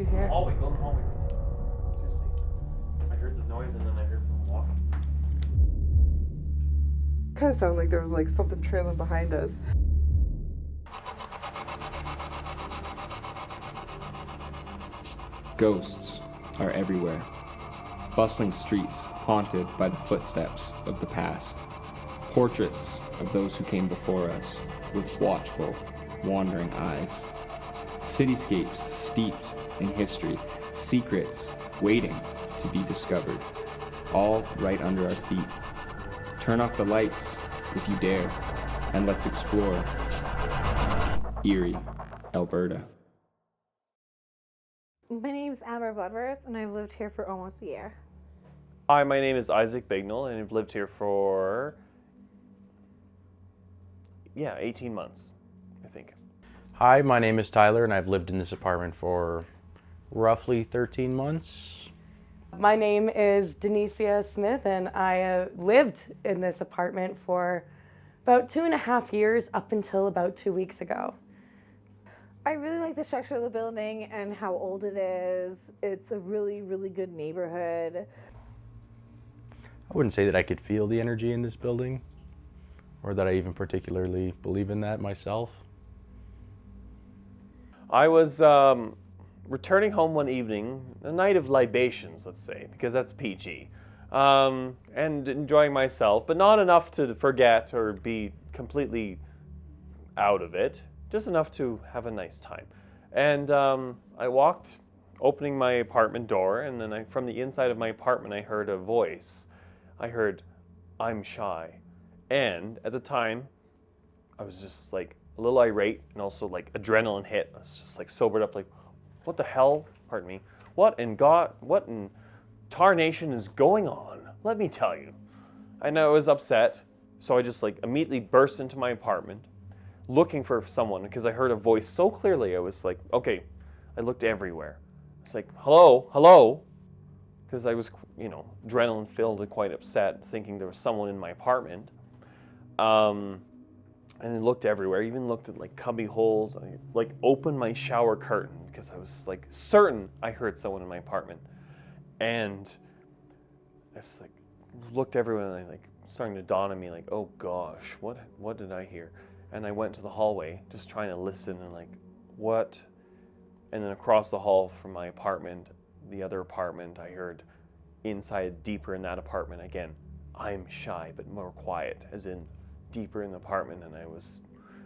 He's here. Hallway, go in the hallway. Seriously. I heard the noise and then I heard someone walking. Kind of sounded like there was like something trailing behind us. Ghosts are everywhere. Bustling streets haunted by the footsteps of the past. Portraits of those who came before us with watchful, wandering eyes. Cityscapes steeped in history, secrets waiting to be discovered. All right under our feet. Turn off the lights if you dare, and let's explore Eerie, Alberta. My name is Amber Bloodworth, and I've lived here for almost a year. Hi, my name is Isaac Bignell, and I've lived here for 18 months, I think. Hi, my name is Tyler, and I've lived in this apartment for roughly 13 months. My name is Danicia Smith, and I lived in this apartment for about 2.5 years up until about 2 weeks ago. I really like the structure of the building and how old it is. It's a really, really good neighborhood. I wouldn't say that I could feel the energy in this building, or that I even particularly believe in that myself. I was returning home one evening, a night of libations, let's say, because that's PG, and enjoying myself, but not enough to forget or be completely out of it. Just enough to have a nice time. And I walked, opening my apartment door, and then from the inside of my apartment, I heard a voice. I heard, "I'm shy." And at the time, I was just like a little irate and also like adrenaline hit. I was just like sobered up, like, what the hell? Pardon me. What in tarnation is going on? Let me tell you. And I was upset, so I just like immediately burst into my apartment, looking for someone because I heard a voice so clearly. I was like, okay. I looked everywhere. It's like, hello, hello, because I was, adrenaline filled and quite upset, thinking there was someone in my apartment. And I looked everywhere. I even looked at like cubby holes. I like opened my shower curtain because I was like certain I heard someone in my apartment. And I just like looked everywhere, and I like starting to dawn on me like, oh gosh, what did I hear? And I went to the hallway, just trying to listen and like, what? And then across the hall from my apartment, the other apartment, I heard inside, deeper in that apartment again, "I'm shy, but more quiet," as in deeper in the apartment. And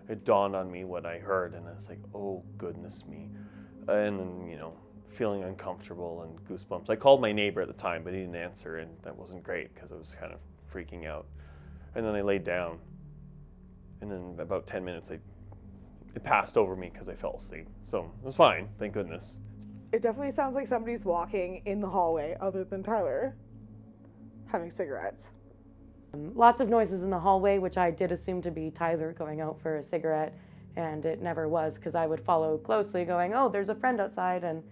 it dawned on me what I heard, and I was like, oh goodness me. And then, feeling uncomfortable and goosebumps. I called my neighbor at the time, but he didn't answer, and that wasn't great because I was kind of freaking out. And then I laid down. And then about 10 minutes, it passed over me because I fell asleep. So it was fine, thank goodness. It definitely sounds like somebody's walking in the hallway other than Tyler having cigarettes. Lots of noises in the hallway, which I did assume to be Tyler going out for a cigarette, and it never was because I would follow closely going, oh, there's a friend outside, and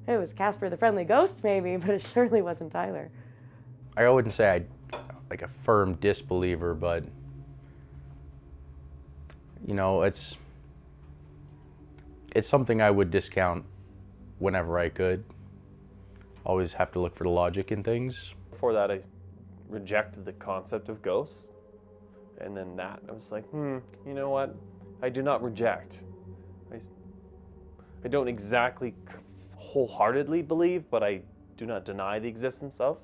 it was Casper the Friendly Ghost maybe, but it surely wasn't Tyler. I wouldn't say I'm like a firm disbeliever, but it's something I would discount whenever I could. Always have to look for the logic in things. Before that, I rejected the concept of ghosts. And then I was like, you know what? I do not reject. I don't exactly wholeheartedly believe, but I do not deny the existence of.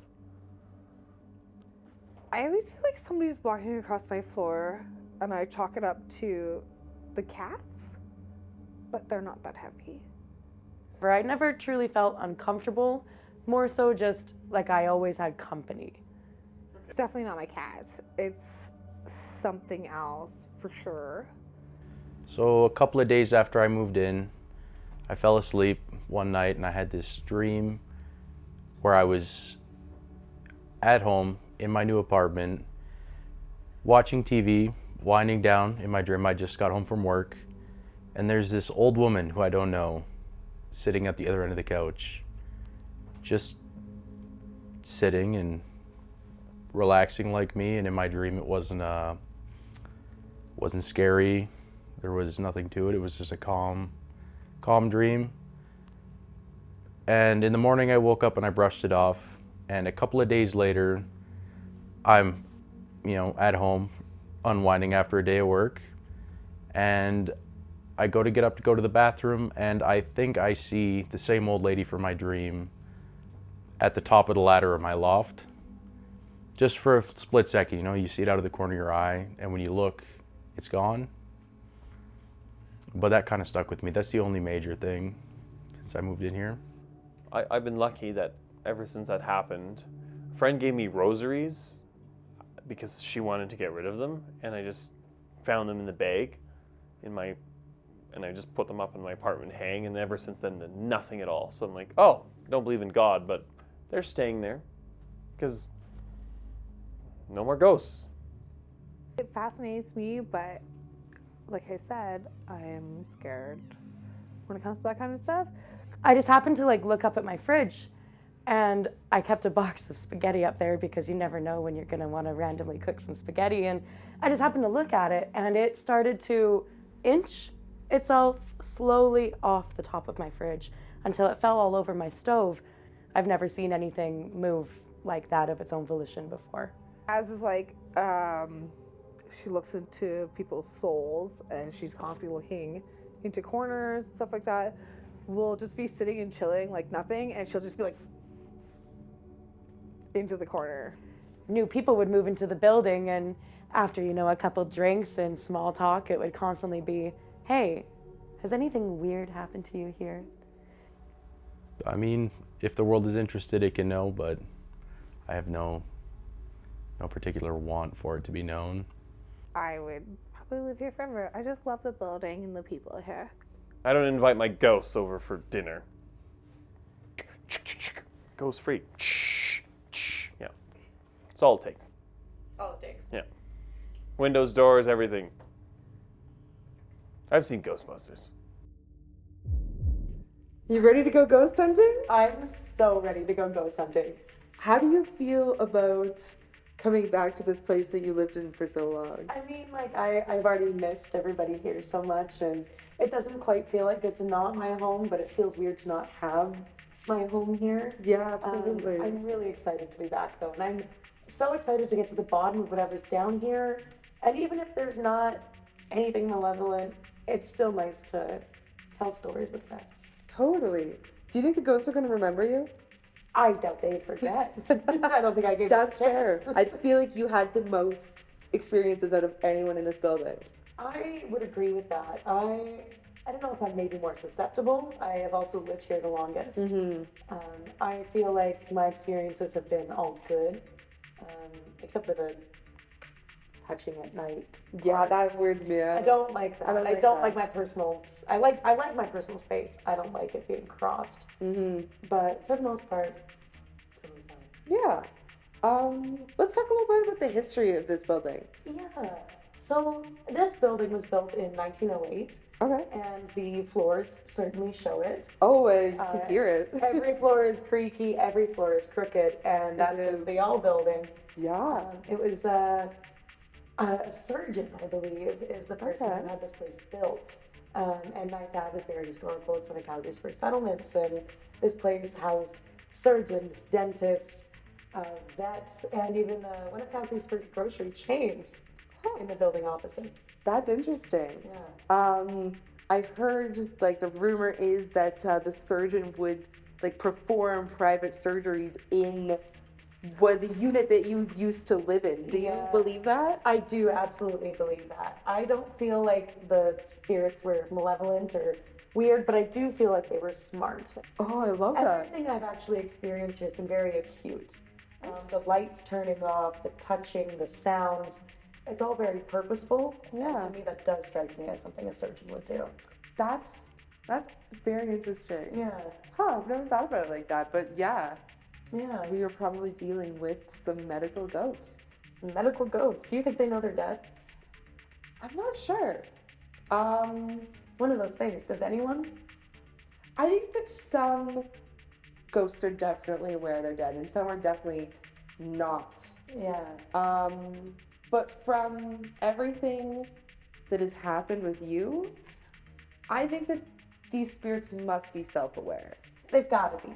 I always feel like somebody's walking across my floor, and I chalk it up to the cats, but they're not that heavy. I never truly felt uncomfortable, more so just like I always had company. It's definitely not my cats. It's something else for sure. So a couple of days after I moved in, I fell asleep one night and I had this dream where I was at home in my new apartment, watching TV, winding down in my dream. I just got home from work, and there's this old woman who I don't know sitting at the other end of the couch, just sitting and relaxing like me. And in my dream, it wasn't scary. There was nothing to it. It was just a calm dream. And in the morning I woke up and I brushed it off. And a couple of days later, I'm, at home unwinding after a day of work. And I get up to go to the bathroom, and I think I see the same old lady from my dream at the top of the ladder of my loft. Just for a split second, you see it out of the corner of your eye, and when you look, it's gone. But that kind of stuck with me. That's the only major thing since I moved in here. I've been lucky that ever since that happened, a friend gave me rosaries because she wanted to get rid of them, and I just found them in the bag and I just put them up in my apartment hang, and ever since then, nothing at all. So I'm like, oh, don't believe in God, but they're staying there because no more ghosts. It fascinates me, but like I said, I'm scared when it comes to that kind of stuff. I just happened to look up at my fridge, and I kept a box of spaghetti up there because you never know when you're gonna want to randomly cook some spaghetti. And I just happened to look at it, and it started to inch itself slowly off the top of my fridge until it fell all over my stove. I've never seen anything move like that of its own volition before. As is she looks into people's souls, and she's constantly looking into corners, stuff like that. We'll just be sitting and chilling like nothing, and she'll just be into the corner. New people would move into the building, and after, a couple drinks and small talk, it would constantly be, hey, has anything weird happened to you here? I mean, if the world is interested, it can know, but I have no particular want for it to be known. I would probably live here forever. I just love the building and the people here. I don't invite my ghosts over for dinner. Ghost free. Yeah. That's all it takes. That's all it takes. Yeah. Windows, doors, everything. I've seen Ghostbusters. You ready to go ghost hunting? I'm so ready to go ghost hunting. How do you feel about coming back to this place that you lived in for so long? I mean, I've already missed everybody here so much, and it doesn't quite feel like it's not my home, but it feels weird to not have my home here. Yeah, absolutely. I'm really excited to be back, though, and I'm so excited to get to the bottom of whatever's down here. And even if there's not anything malevolent, it's still nice to tell stories with friends. Totally. Do you think the ghosts are going to remember you? I doubt they'd forget. I don't think I gave That's them a fair. chance. I feel like you had the most experiences out of anyone in this building. I would agree with that. I don't know if I'm maybe more susceptible. I have also lived here the longest. Mm-hmm. I feel like my experiences have been all good, except for the touching at night. Yeah, that weirds me out. I don't like that. I I don't don't like like my personal. I like my personal space. I don't like it being crossed. Mm-hmm. But for the most part, totally fine. Yeah. Let's talk a little bit about the history of this building. Yeah. So this building was built in 1908, Okay. and the floors certainly show it. Oh, I can hear it. Every floor is creaky, every floor is crooked, and that's It just is. the Aull building. Yeah. It was a surgeon, I believe, is the person Okay. who had this place built. And Ninth Ave is very historical. It's one of Calgary's first settlements, and this place housed surgeons, dentists, vets, and even one of Calgary's first grocery chains in the building opposite. That's interesting. Yeah. I heard the rumor is that the surgeon would perform private surgeries in the unit that you used to live in. Do you Yeah. believe that? I do absolutely believe that. I don't feel like the spirits were malevolent or weird, but I do feel like they were smart. Oh, I love that. Everything I've actually experienced here has been very acute. The lights turning off, the touching, the sounds, it's all very purposeful. Yeah. And to me, that does strike me as something a surgeon would do. That's very interesting. Yeah. Huh, I've never thought about it like that, but yeah, Yeah. we are probably dealing with some medical ghosts. Some medical ghosts. Do you think they know they're dead? I'm not sure. One of those things. Does anyone? I think that some ghosts are definitely aware they're dead, and some are definitely not. Yeah. But from everything that has happened with you, I think that these spirits must be self-aware. They've got to be.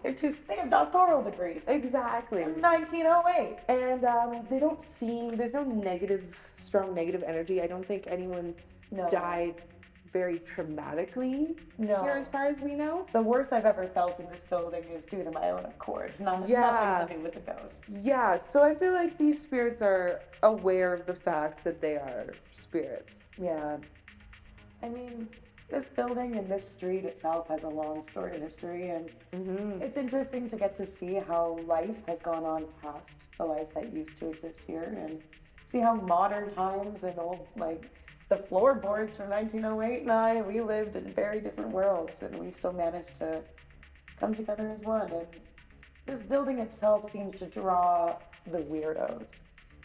They have doctoral degrees. Exactly. In 1908. And they don't seem, there's no strong negative energy. I don't think anyone died very traumatically here as far as we know. The worst I've ever felt in this building is due to my own accord. Nothing to do with the ghosts. Yeah, so I feel like these spirits are aware of the fact that they are spirits. Yeah. I mean, this building and this street itself has a long storied history, and it's interesting to get to see how life has gone on past the life that used to exist here, and see how modern times and old, like, the floorboards from 1908 and we lived in very different worlds, and we still managed to come together as one. And this building itself seems to draw the weirdos.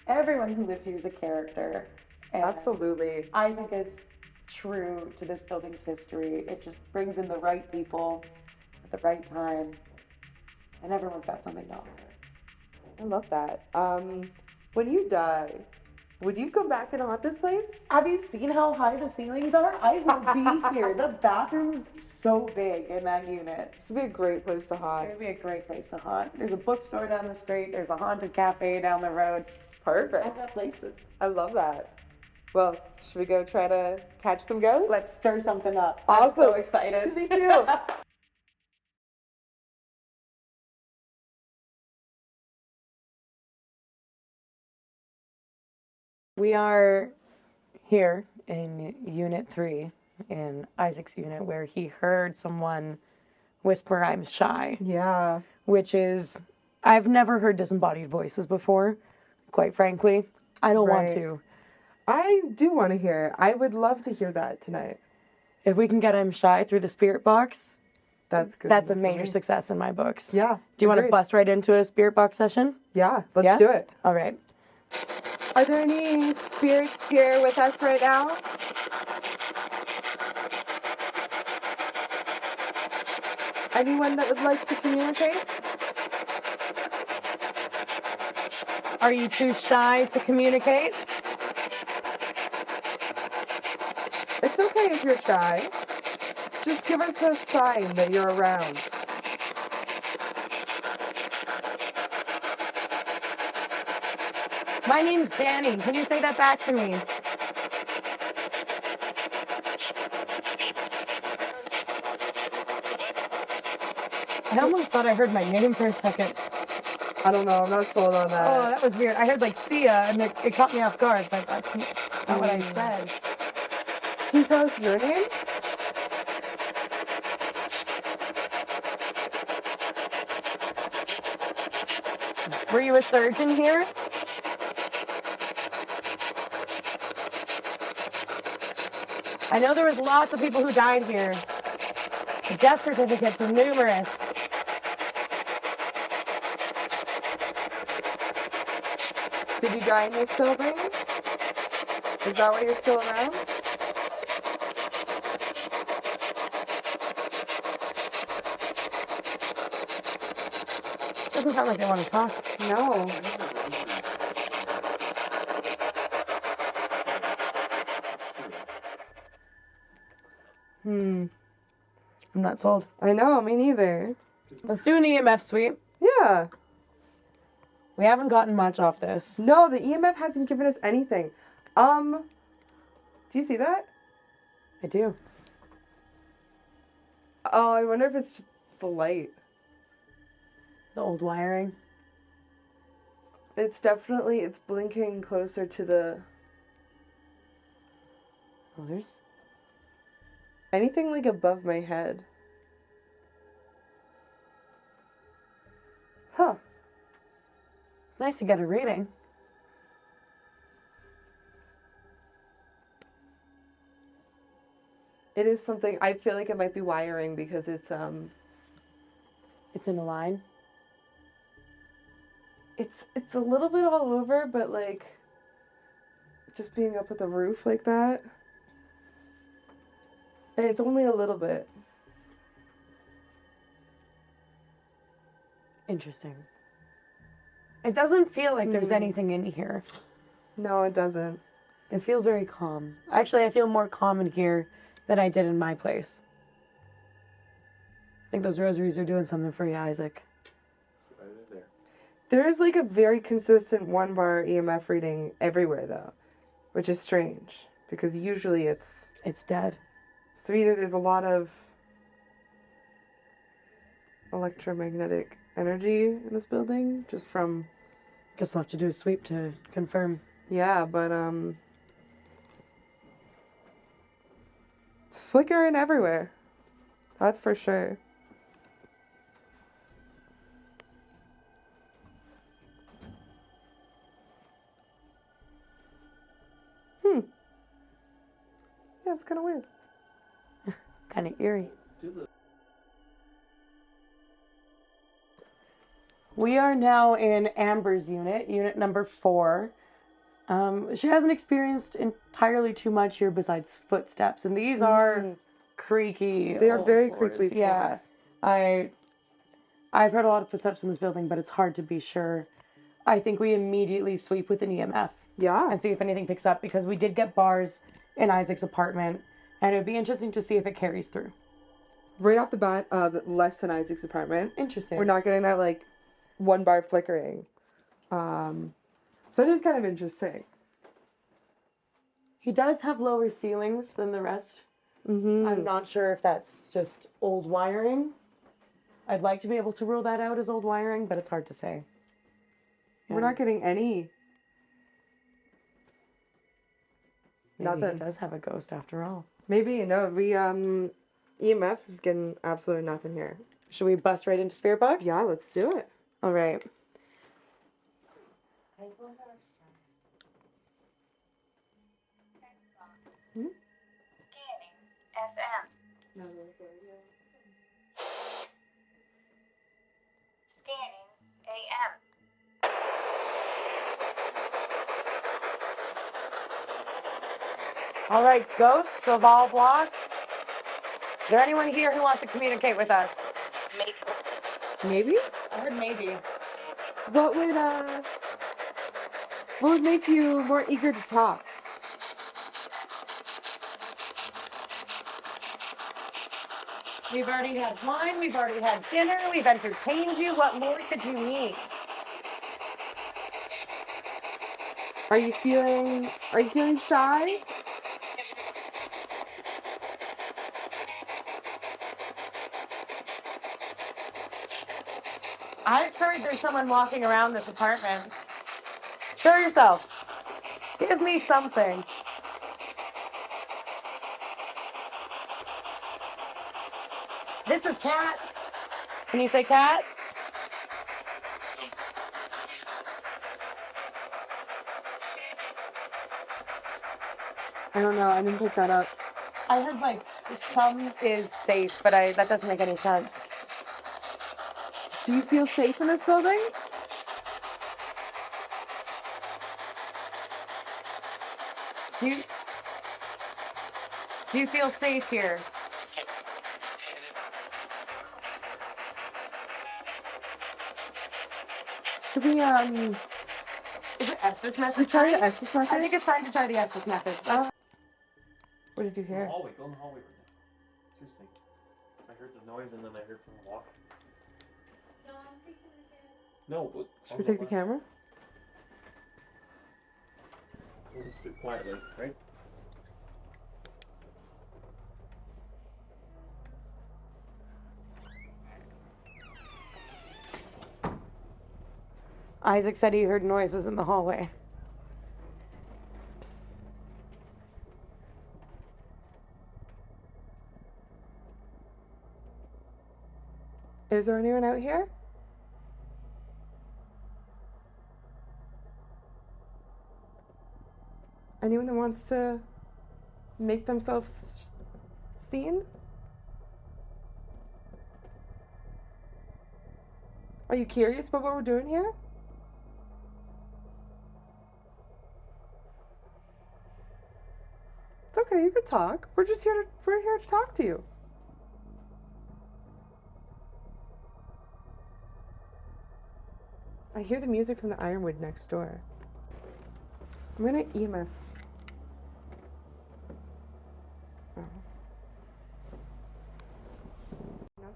Everyone who lives here is a character. And Absolutely. I think it's true to this building's history. It just brings in the right people at the right time, and everyone's got something to offer. I love that. When you die, would you come back and haunt this place? Have you seen how high the ceilings are? I will be here. The bathroom's so big in that unit. This would be a great place to haunt. It would be a great place to haunt. There's a bookstore down the street. There's a haunted cafe down the road. Perfect. I've got places. I love that. Well, should we go try to catch some ghosts? Let's stir something up. Awesome. I'm so excited. Me too. We are here in Unit 3, in Isaac's unit, where he heard someone whisper, "I'm shy." Yeah. Which is, I've never heard disembodied voices before, quite frankly. I don't want to. I do want to hear it. I would love to hear that tonight. If we can get "I'm shy" through the spirit box, that's good. That's a major success in my books. Yeah. Do you want to bust right into a spirit box session? Yeah, let's do it. All right. Are there any spirits here with us right now? Anyone that would like to communicate? Are you too shy to communicate? It's okay if you're shy. Just give us a sign that you're around. My name's Dani. Can you say that back to me? I almost thought I heard my name for a second. I don't know. I'm not sold on that. Oh, that was weird. I heard like "see ya," and it caught me off guard, but that's not what I said. Can you tell us your name? Were you a surgeon here? I know there was lots of people who died here. The death certificates are numerous. Did you die in this building? Is that why you're still around? Doesn't sound like they want to talk. No. I'm not sold. I know, me neither. Let's do an EMF sweep. Yeah. We haven't gotten much off this. No, the EMF hasn't given us anything. Do you see that? I do. Oh, I wonder if it's just the light. The old wiring. It's blinking closer to the... Oh, there's... anything like above my head. Huh. Nice to get a reading. It is something, I feel like it might be wiring because it's It's in a line. It's a little bit all over, but like just being up at the roof like that. And it's only a little bit. Interesting. It doesn't feel like there's anything in here. No, it doesn't. It feels very calm. Actually, I feel more calm in here than I did in my place. think those rosaries are doing something for you, Isaac. There's like a very consistent 1 bar EMF reading everywhere though, which is strange because usually it's dead. so either there's a lot of electromagnetic energy in this building just from Guess we'll have to do a sweep to confirm. yeah, but it's flickering everywhere. That's for sure. Yeah, it's kind of weird. Kind of eerie. We are now in Amber's unit number 4. She hasn't experienced entirely too much here besides footsteps, and these are creaky. They are old very floors. creaky Yeah, floors. I've heard a lot of footsteps in this building, but it's hard to be sure. I think we immediately sweep with an EMF Yeah. and see if anything picks up, because we did get bars in Isaac's apartment, and it would be interesting to see if it carries through. Right off the bat, less than Isaac's apartment. Interesting. We're not getting that like 1 bar flickering. So it is kind of interesting. He does have lower ceilings than the rest. Mm-hmm. I'm not sure if that's just old wiring. I'd like to be able to rule that out as old wiring, but it's hard to say. We're not getting any. Maybe Nothing. he does have a ghost after all. Maybe, no, we, EMF is getting absolutely nothing here. Should we bust right into Spirit Box? Yeah, let's do it. All right. FM. Scanning AM. All right, ghosts of Aull Block. Is there anyone here who wants to communicate with us? Maybe? I heard maybe. What would make you more eager to talk? We've already had wine, we've already had dinner, we've entertained you. What more could you need? Are you feeling shy? I've heard there's someone walking around this apartment. Show yourself. Give me something. This is Cat. Can you say Cat? I don't know, I didn't pick that up. I heard like some is safe, but that doesn't make any sense. Do you feel safe in this building? Do you feel safe here? Should we, Is it Estes method? we try the time? Estes method? I think it's time to try the Estes method. Let's What did you hear? Hallway, go in the hallway right now. Seriously. I heard the noise and then I heard someone walking. No, but Should we take the camera? We'll just sit quietly, right? Isaac said he heard noises in the hallway. Is there anyone out here? Anyone that wants to make themselves seen? Are you curious about what we're doing here? It's okay, you can talk. We're here to talk to you. I hear the music from the Ironwood next door. I'm gonna EMF. Oh.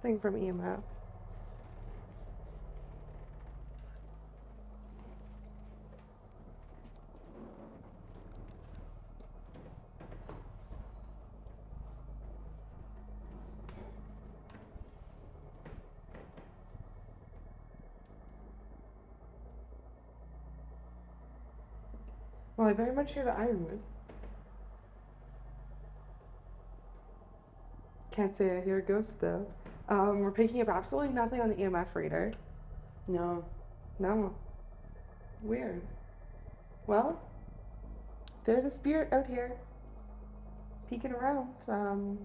nothing from EMF. Well, I very much hear the ironwood. Can't say I hear a ghost though. We're picking up absolutely nothing on the EMF reader. No. No. Weird. Well, there's a spirit out here peeking around.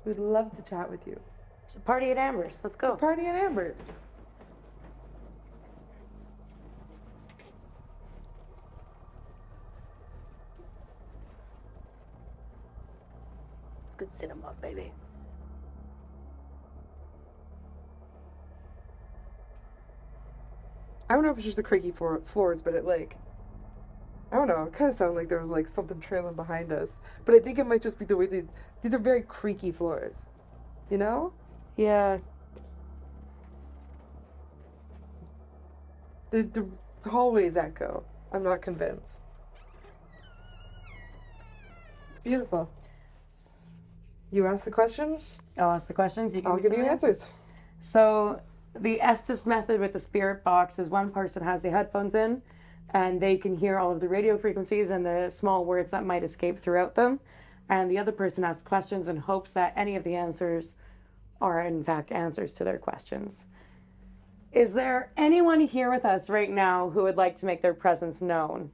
We'd love to chat with you. It's a party at Amber's. Let's go. Party at Amber's. It's good cinema, baby. I don't know if it's just the creaky floors, but it I don't know, it kind of sounded like there was something trailing behind us. But I think it might just be the way these are very creaky floors. You know? Yeah. The hallways echo. I'm not convinced. Beautiful. You ask the questions, I'll ask the questions. You I'll me give some you answers. So the Estes method with the spirit box is one person has the headphones in and they can hear all of the radio frequencies and the small words that might escape throughout them. And the other person asks questions and hopes that any of the answers are in fact answers to their questions. Is there anyone here with us right now who would like to make their presence known?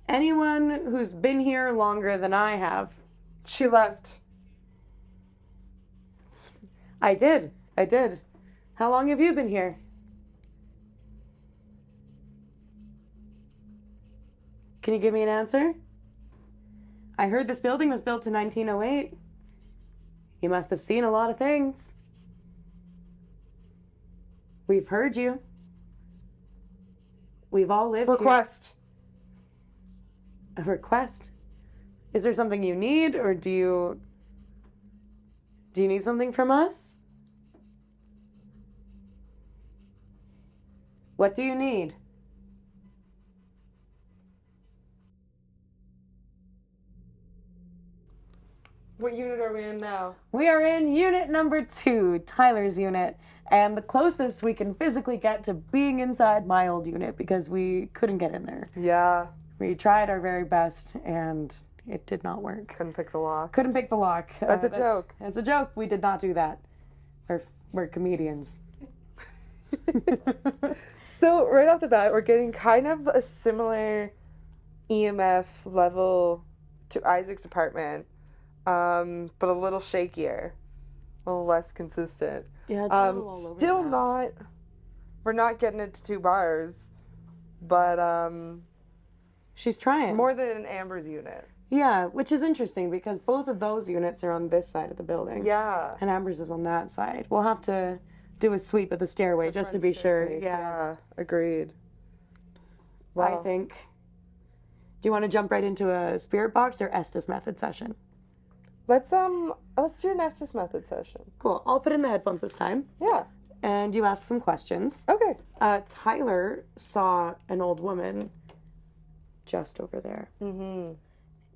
Anyone who's been here longer than I have? She left. I did. How long have you been here? Can you give me an answer? I heard this building was built in 1908. You must have seen a lot of things. We've heard you. We've all lived Request. here. A request? Is there something you need, or do you need something from us? What do you need? What unit are we in now? We are in unit number 2, Tyler's unit, and the closest we can physically get to being inside my old unit because we couldn't get in there. Yeah. We tried our very best, and it did not work. Couldn't pick the lock. Couldn't pick the lock. That's a joke. It's a joke. We did not do that. We're comedians. So right off the bat, we're getting kind of a similar EMF level to Isaac's apartment, but a little shakier, a little less consistent. Yeah, it's a little all over Still the map. not. We're not getting it to 2 bars, but She's trying. it's more than an Amber's unit. Yeah, which is interesting because both of those units are on this side of the building. Yeah. And Amber's is on that side. We'll have to do a sweep of the stairway just to be sure. Staircase, Yeah. Agreed. Wow. I think. Do you want to jump right into a spirit box or Estes method session? Let's do an Estes method session. Cool. I'll put in the headphones this time. Yeah. And you ask some questions. Okay. Tyler saw an old woman just over there. Mm-hmm.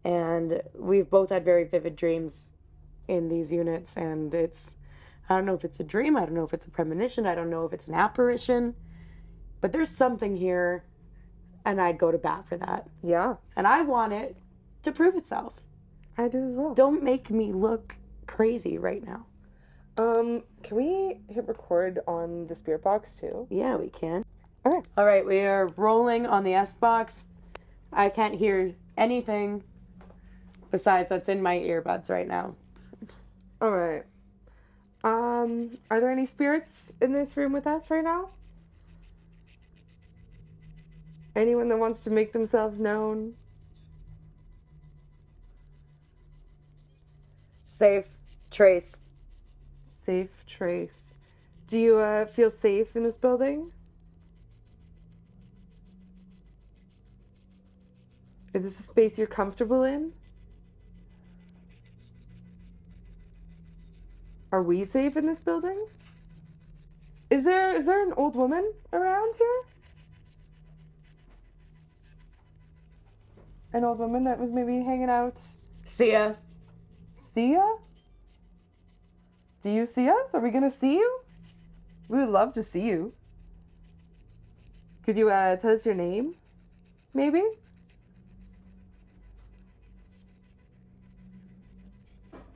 And we've both had very vivid dreams in these units, and I don't know if it's a dream, I don't know if it's a premonition, I don't know if it's an apparition, but there's something here, and I'd go to bat for that. Yeah. And I want it to prove itself. I do as well. Don't make me look crazy right now. Can we hit record on the spirit box too? Yeah, we can. Okay. All right, we are rolling on the S box. I can't hear anything besides what's in my earbuds right now. All right. Are there any spirits in this room with us right now? Anyone that wants to make themselves known? Safe. Trace. Safe trace. Do you feel safe in this building? Is this a space you're comfortable in? Are we safe in this building? Is there an old woman around here? An old woman that was maybe hanging out. See ya. See ya? Do you see us? Are we gonna see you? We would love to see you. Could you tell us your name? Maybe?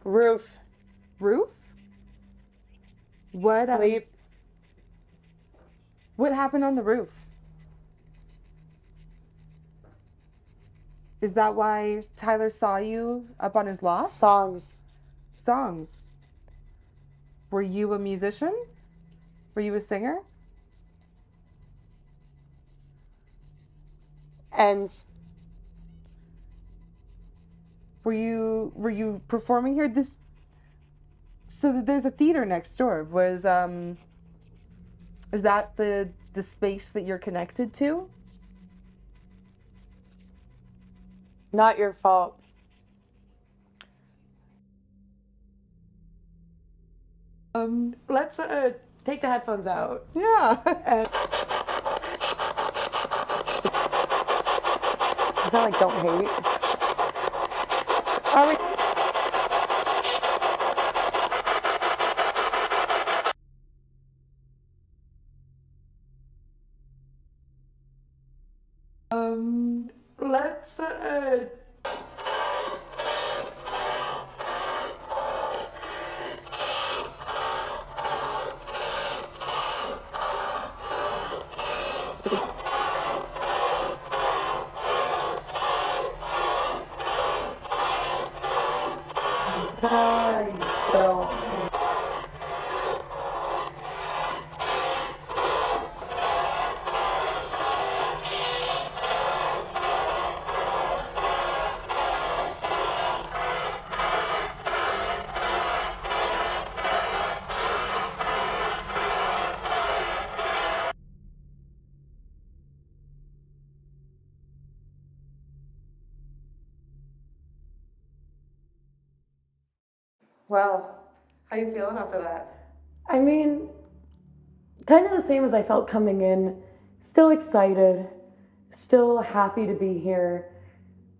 Roof. Roof? What Sleep. what happened on the roof? Is that why Tyler saw you up on his loft? Songs. Songs. Were you a musician? Were you a singer? Ends. Were you performing here? So there's a theater next door. Is that the space that you're connected to? Not your fault. Let's take the headphones out. Yeah. And you sound like don't hate. Are we? Let's sorry, don't. Well, how you feeling after that? I mean, kind of the same as I felt coming in. Still excited, still happy to be here,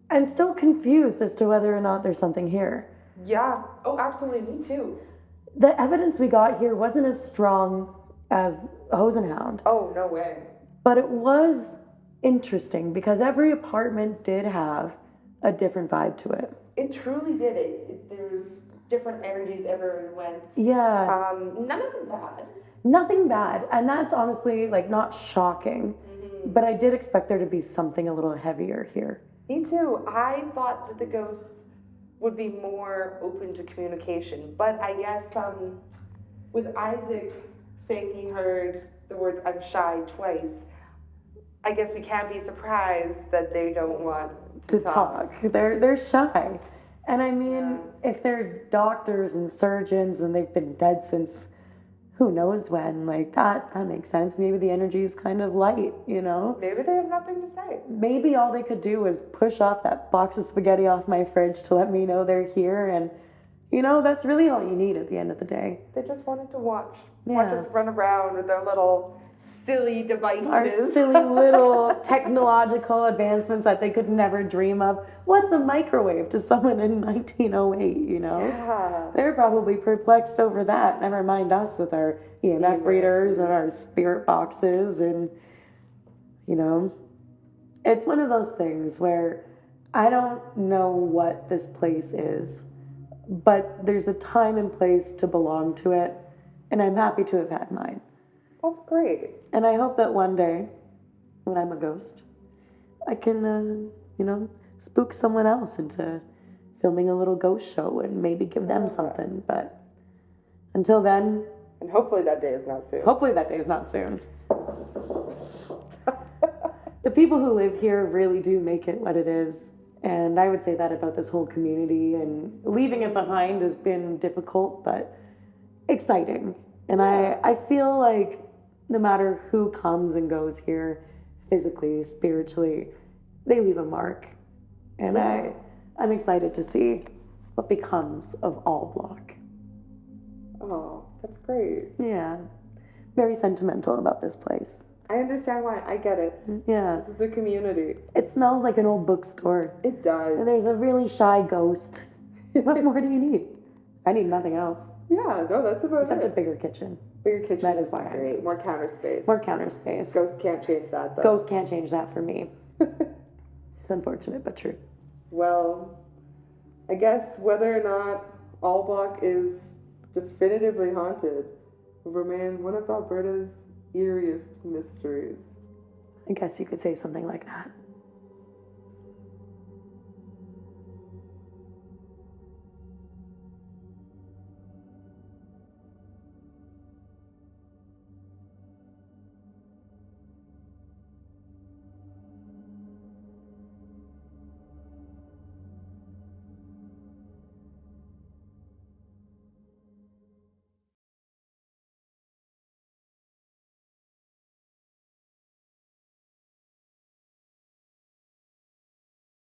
and still confused as to whether or not there's something here. Yeah. Oh, absolutely. Me too. The evidence we got here wasn't as strong as Hose and Hound, Oh, no way. but it was interesting because every apartment did have a different vibe to it. It truly did. There's different energies everywhere we went. Yeah, None of them bad. nothing bad, and that's honestly like not shocking, but I did expect there to be something a little heavier here. Me too. I thought that the ghosts would be more open to communication, but I guess with Isaac saying he heard the words "I'm shy" twice, I guess we can't be surprised that they don't want to talk. They're shy. And I mean, if they're doctors and surgeons and they've been dead since who knows when, like that makes sense. Maybe the energy is kind of light, you know? Maybe they have nothing to say. Maybe all they could do was push off that box of spaghetti off my fridge to let me know they're here, and you know, that's really all you need at the end of the day. They just wanted to watch Yeah. us run around with their little silly devices. Our silly little technological advancements that they could never dream of. What's a microwave to someone in 1908, you know? Yeah. They're probably perplexed over that. Never mind us with our EMF readers and our spirit boxes. And, you know, it's one of those things where I don't know what this place is, but there's a time and place to belong to it. And I'm happy to have had mine. That's great. And I hope that one day, when I'm a ghost, I can, you know, spook someone else into filming a little ghost show and maybe give them something. But until then, And hopefully that day is not soon. hopefully that day is not soon. The people who live here really do make it what it is. And I would say that about this whole community. And leaving it behind has been difficult, but exciting. And I feel like no matter who comes and goes here, physically, spiritually, they leave a mark. And I'm excited to see what becomes of Aull Block. Oh, That's great. Yeah. Very sentimental about this place. I understand why. I get it. Yeah. This is a community. It smells like an old bookstore. It does. And there's a really shy ghost. What more do you need? I need nothing else. Yeah, no, that's about Except a it. bigger kitchen. Bigger kitchen. That is why I great. moved. More counter space. More counter space. Ghost can't change that though. Ghost can't change that for me. It's unfortunate, but true. Well, I guess whether or not Aull Block is definitively haunted will remain one of Alberta's eeriest mysteries. I guess you could say something like that.